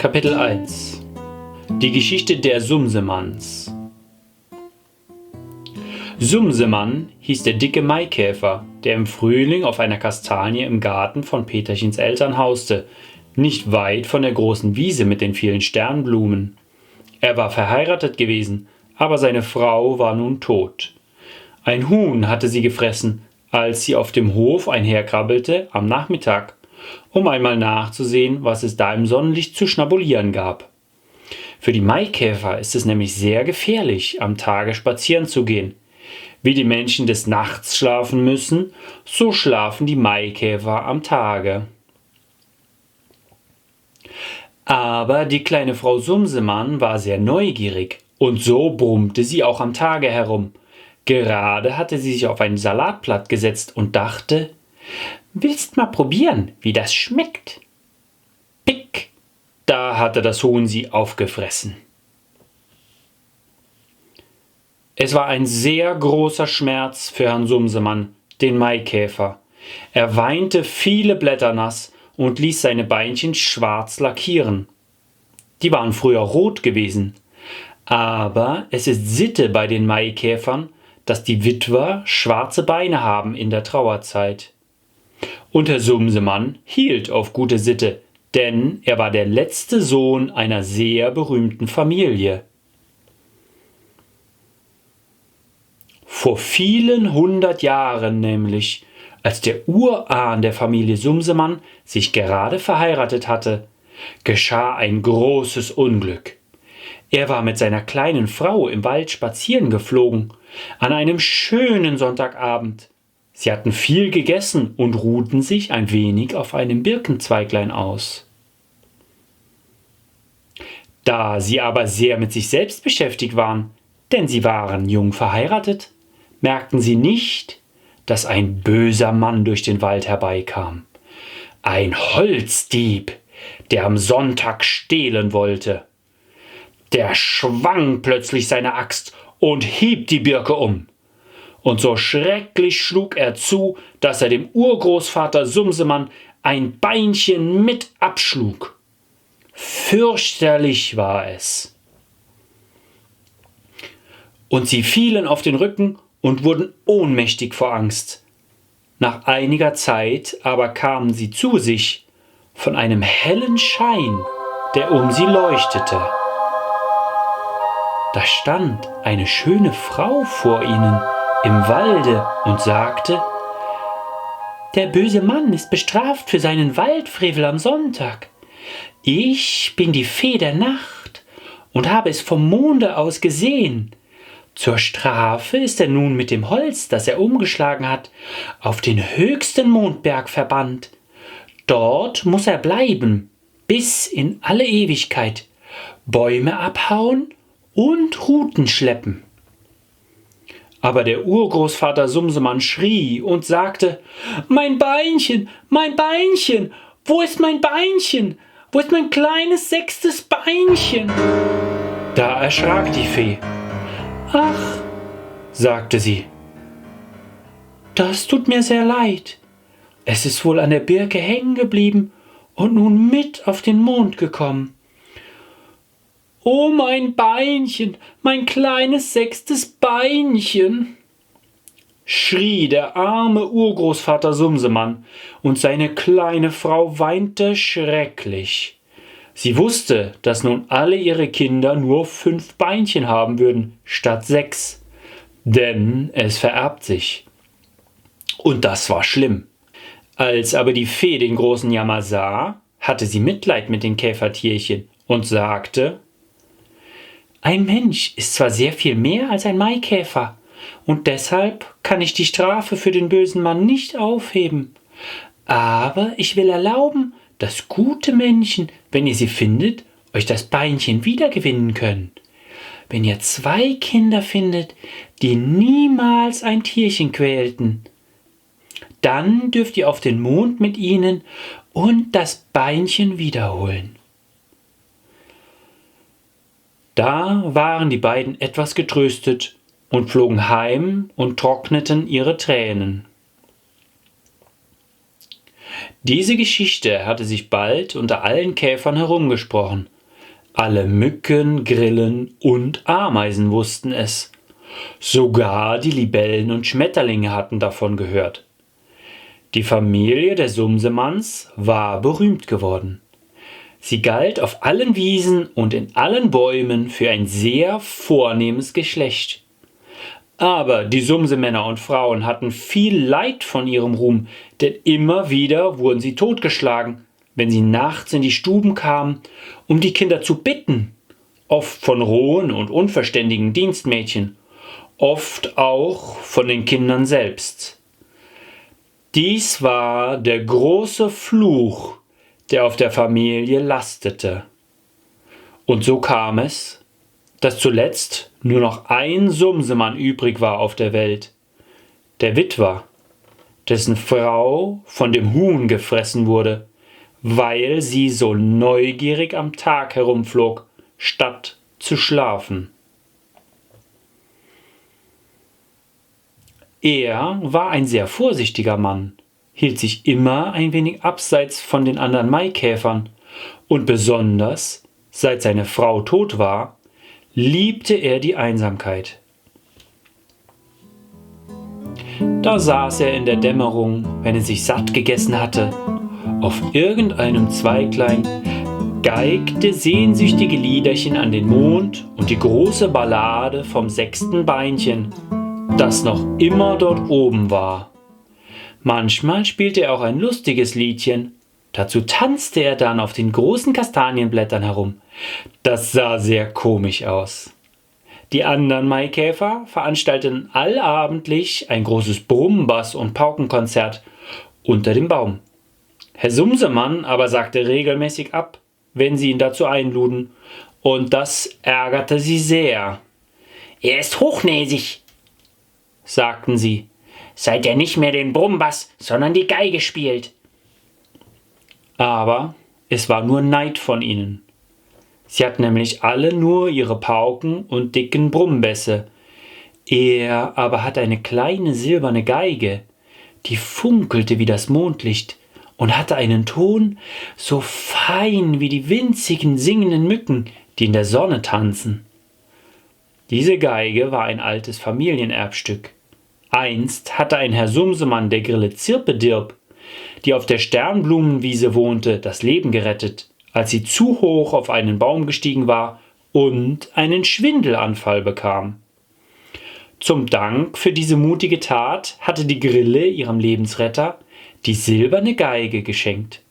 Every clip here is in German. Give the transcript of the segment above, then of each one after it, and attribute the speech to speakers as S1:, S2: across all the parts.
S1: Kapitel 1 Die Geschichte der Sumsemanns. Sumsemann hieß der dicke Maikäfer, der im Frühling auf einer Kastanie im Garten von Peterchens Eltern hauste, nicht weit von der großen Wiese mit den vielen Sternblumen. Er war verheiratet gewesen, aber seine Frau war nun tot. Ein Huhn hatte sie gefressen, als sie auf dem Hof einherkrabbelte am Nachmittag, um einmal nachzusehen, was es da im Sonnenlicht zu schnabulieren gab. Für die Maikäfer ist es nämlich sehr gefährlich, am Tage spazieren zu gehen. Wie die Menschen des Nachts schlafen müssen, so schlafen die Maikäfer am Tage. Aber die kleine Frau Sumsemann war sehr neugierig, und so brummte sie auch am Tage herum. Gerade hatte sie sich auf ein Salatblatt gesetzt und dachte: »Willst mal probieren, wie das schmeckt?« Pick! Da hatte das Huhn sie aufgefressen. Es war ein sehr großer Schmerz für Herrn Sumsemann, den Maikäfer. Er weinte viele Blätter nass und ließ seine Beinchen schwarz lackieren. Die waren früher rot gewesen. Aber es ist Sitte bei den Maikäfern, dass die Witwer schwarze Beine haben in der Trauerzeit. Und Herr Sumsemann hielt auf gute Sitte, denn er war der letzte Sohn einer sehr berühmten Familie. Vor vielen 100 Jahren nämlich, als der Urahn der Familie Sumsemann sich gerade verheiratet hatte, geschah ein großes Unglück. Er war mit seiner kleinen Frau im Wald spazieren geflogen, an einem schönen Sonntagabend. Sie hatten viel gegessen und ruhten sich ein wenig auf einem Birkenzweiglein aus. Da sie aber sehr mit sich selbst beschäftigt waren, denn sie waren jung verheiratet, merkten sie nicht, dass ein böser Mann durch den Wald herbeikam. Ein Holzdieb, der am Sonntag stehlen wollte. Der schwang plötzlich seine Axt und hieb die Birke um. Und so schrecklich schlug er zu, dass er dem Urgroßvater Sumsemann ein Beinchen mit abschlug. Fürchterlich war es. Und sie fielen auf den Rücken und wurden ohnmächtig vor Angst. Nach einiger Zeit aber kamen sie zu sich von einem hellen Schein, der um sie leuchtete. Da stand eine schöne Frau vor ihnen im Walde und sagte: »Der böse Mann ist bestraft für seinen Waldfrevel am Sonntag. Ich bin die Fee der Nacht und habe es vom Monde aus gesehen. Zur Strafe ist er nun mit dem Holz, das er umgeschlagen hat, auf den höchsten Mondberg verbannt. Dort muss er bleiben, bis in alle Ewigkeit, Bäume abhauen und Ruten schleppen.« Aber der Urgroßvater Sumsemann schrie und sagte: »Mein Beinchen, wo ist mein Beinchen? Wo ist mein kleines 6. Beinchen?« Da erschrak die Fee. »Ach«, sagte sie, »das tut mir sehr leid. Es ist wohl an der Birke hängen geblieben und nun mit auf den Mond gekommen. Oh, mein Beinchen, mein kleines 6. Beinchen«, schrie der arme Urgroßvater Sumsemann, und seine kleine Frau weinte schrecklich. Sie wusste, dass nun alle ihre Kinder nur 5 Beinchen haben würden, statt 6, denn es vererbt sich. Und das war schlimm. Als aber die Fee den großen Jammer sah, hatte sie Mitleid mit den Käfertierchen und sagte: »Ein Mensch ist zwar sehr viel mehr als ein Maikäfer, und deshalb kann ich die Strafe für den bösen Mann nicht aufheben. Aber ich will erlauben, dass gute Menschen, wenn ihr sie findet, euch das Beinchen wiedergewinnen können. Wenn ihr 2 Kinder findet, die niemals ein Tierchen quälten, dann dürft ihr auf den Mond mit ihnen und das Beinchen wiederholen.« Da waren die beiden etwas getröstet und flogen heim und trockneten ihre Tränen. Diese Geschichte hatte sich bald unter allen Käfern herumgesprochen, Alle Mücken, Grillen und Ameisen wussten es. Sogar die Libellen und Schmetterlinge hatten davon gehört. Die Familie der Sumsemanns war berühmt geworden. Sie galt auf allen Wiesen und in allen Bäumen für ein sehr vornehmes Geschlecht. Aber die Sumsemänner und Frauen hatten viel Leid von ihrem Ruhm, denn immer wieder wurden sie totgeschlagen, wenn sie nachts in die Stuben kamen, um die Kinder zu bitten, oft von rohen und unverständigen Dienstmädchen, oft auch von den Kindern selbst. Dies war der große Fluch, der auf der Familie lastete. Und so kam es, dass zuletzt nur noch ein Sumsemann übrig war auf der Welt, der Witwer, dessen Frau von dem Huhn gefressen wurde, weil sie so neugierig am Tag herumflog, statt zu schlafen. Er war ein sehr vorsichtiger Mann, hielt sich immer ein wenig abseits von den anderen Maikäfern und besonders, seit seine Frau tot war, liebte er die Einsamkeit. Da saß er in der Dämmerung, wenn er sich satt gegessen hatte, auf irgendeinem Zweiglein, geigte sehnsüchtige Liederchen an den Mond und die große Ballade vom 6. Beinchen, das noch immer dort oben war. Manchmal spielte er auch ein lustiges Liedchen. Dazu tanzte er dann auf den großen Kastanienblättern herum. Das sah sehr komisch aus. Die anderen Maikäfer veranstalteten allabendlich ein großes Brummbass- und Paukenkonzert unter dem Baum. Herr Sumsemann aber sagte regelmäßig ab, wenn sie ihn dazu einluden, und das ärgerte sie sehr. »Er ist hochnäsig«, sagten sie, »seit er nicht mehr den Brummbass, sondern die Geige spielt.« Aber es war nur Neid von ihnen. Sie hatten nämlich alle nur ihre Pauken und dicken Brummbässe. Er aber hatte eine kleine silberne Geige, die funkelte wie das Mondlicht und hatte einen Ton so fein wie die winzigen singenden Mücken, die in der Sonne tanzen. Diese Geige war ein altes Familienerbstück. Einst hatte ein Herr Sumsemann der Grille Zirpedirp, die auf der Sternblumenwiese wohnte, das Leben gerettet, als sie zu hoch auf einen Baum gestiegen war und einen Schwindelanfall bekam. Zum Dank für diese mutige Tat hatte die Grille ihrem Lebensretter die silberne Geige geschenkt.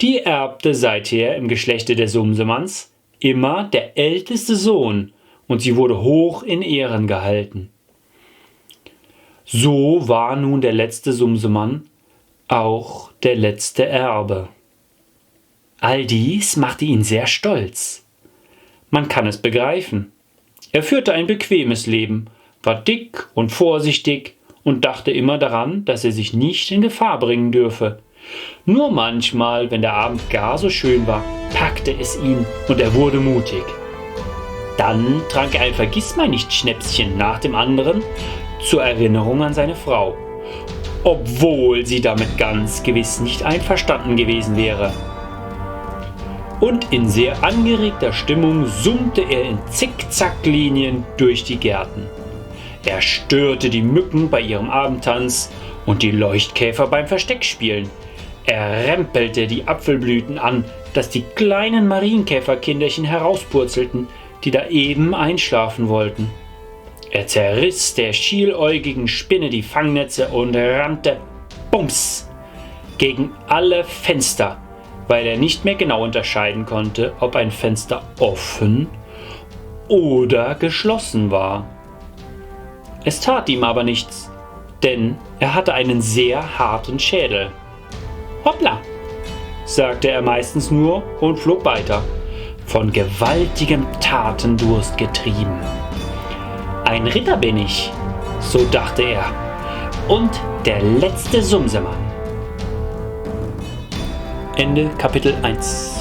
S1: Die erbte seither im Geschlechte der Sumsemanns immer der älteste Sohn und sie wurde hoch in Ehren gehalten. So war nun der letzte Sumsemann auch der letzte Erbe. All dies machte ihn sehr stolz. Man kann es begreifen. Er führte ein bequemes Leben, war dick und vorsichtig und dachte immer daran, dass er sich nicht in Gefahr bringen dürfe. Nur manchmal, wenn der Abend gar so schön war, packte es ihn und er wurde mutig. Dann trank er ein Vergissmeinnicht-Schnäpschen nach dem anderen zur Erinnerung an seine Frau, obwohl sie damit ganz gewiss nicht einverstanden gewesen wäre. Und in sehr angeregter Stimmung summte er in Zickzacklinien durch die Gärten. Er störte die Mücken bei ihrem Abendtanz und die Leuchtkäfer beim Versteckspielen. Er rempelte die Apfelblüten an, dass die kleinen Marienkäferkinderchen herauspurzelten, die da eben einschlafen wollten. Er zerriss der schieläugigen Spinne die Fangnetze und rannte, bums, gegen alle Fenster, weil er nicht mehr genau unterscheiden konnte, ob ein Fenster offen oder geschlossen war. Es tat ihm aber nichts, denn er hatte einen sehr harten Schädel. »Hoppla«, sagte er meistens nur und flog weiter, von gewaltigem Tatendurst getrieben. »Ein Ritter bin ich«, so dachte er, »und der letzte Sumsemann.« Ende Kapitel 1.